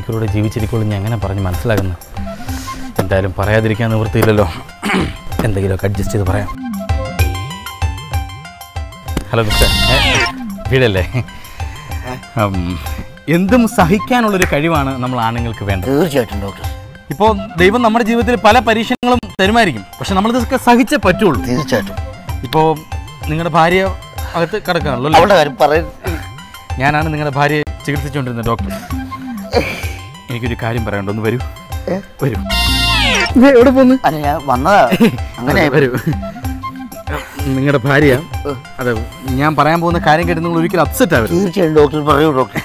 അരമണിക്കൂറോടെ ജീവിച്ചിരിക്കുള്ളൂ ഞാൻ എങ്ങനെ പറഞ്ഞ് മനസ്സിലാക്കുന്നു. എന്തായാലും പറയാതിരിക്കാൻ നിവൃത്തിയില്ലല്ലോ. എന്തെങ്കിലുമൊക്കെ അഡ്ജസ്റ്റ് ചെയ്ത് പറയാം. ഹലോ മിസ്റ്റർ, വീടല്ലേ? എന്തും സഹിക്കാനുള്ളൊരു കഴിവാണ് നമ്മൾ ആണുങ്ങൾക്ക് വേണ്ടത്. തീർച്ചയായിട്ടും ഡോക്ടർ. ഇപ്പോൾ ദൈവം നമ്മുടെ ജീവിതത്തിൽ പല പരീക്ഷണങ്ങളും തരുമായിരിക്കും, പക്ഷെ നമ്മളിതൊക്കെ സഹിച്ചേ പറ്റുള്ളൂ. തീർച്ചയായിട്ടും. ഇപ്പോൾ നിങ്ങളുടെ ഭാര്യ അകത്ത് കിടക്കാണല്ലോ, ഞാനാണ് നിങ്ങളുടെ ഭാര്യയെ ചികിത്സിച്ചുകൊണ്ടിരുന്നത് ഡോക്ടർ. എനിക്കൊരു കാര്യം പറയാനുണ്ട്, ഒന്ന് വരൂ. വരൂ. എവിടെ പോന്ന്? അല്ല, ഞാൻ വന്നതാ. അങ്ങനെ വരൂ. നിങ്ങളുടെ ഭാര്യ, അതെ, ഞാൻ പറയാൻ പോകുന്ന കാര്യം കേട്ട് നിങ്ങൾ ഒരിക്കലും അപ്സെറ്റ് ആവരുത്. തീർച്ചയായും ഡോക്ടർ, പറയൂ ഡോക്ടർ.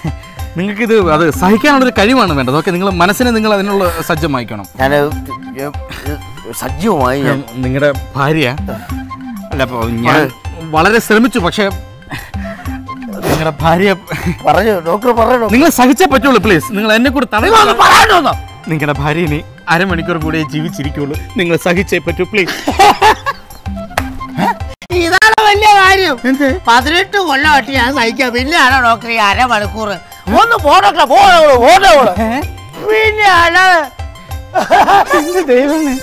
നിങ്ങൾക്കിത് അത് സഹിക്കാനുള്ളൊരു കഴിവാണ് വേണ്ടത്. ഓക്കെ, നിങ്ങൾ മനസ്സിനെ നിങ്ങൾ അതിനുള്ള സജ്ജമായിക്കണം. ഞാൻ സജീവമായി. നിങ്ങളുടെ ഭാര്യ അല്ല, അപ്പോൾ ഞാൻ വളരെ ശ്രമിച്ചു, പക്ഷേ നിങ്ങളുടെ ഭാര്യ പറഞ്ഞു ഡോക്ടർ, പറയണോ? നിങ്ങൾ സഹിച്ചേ പറ്റുള്ളൂ. പ്ലീസ്, നിങ്ങൾ എന്നെ കൂടെ തടയുന്നു. നിങ്ങളുടെ ഭാര്യ ഇനി അരമണിക്കൂർ കൂടെ ജീവിച്ചിരിക്കുള്ളൂ. നിങ്ങൾ സഹിച്ചേ പറ്റൂ, പ്ലീസ്. ഇതാണ് വലിയ കാര്യം. 18 കൊല്ലമായിട്ട് ഞാൻ സഹിക്കാം. പിന്നെയാണോ ഡോക്ടർ ഈ അരമണിക്കൂർ? ഒന്ന് പോടോക്ടർ, പോടോ. പിന്നെയാണ്. ദൈവമേ.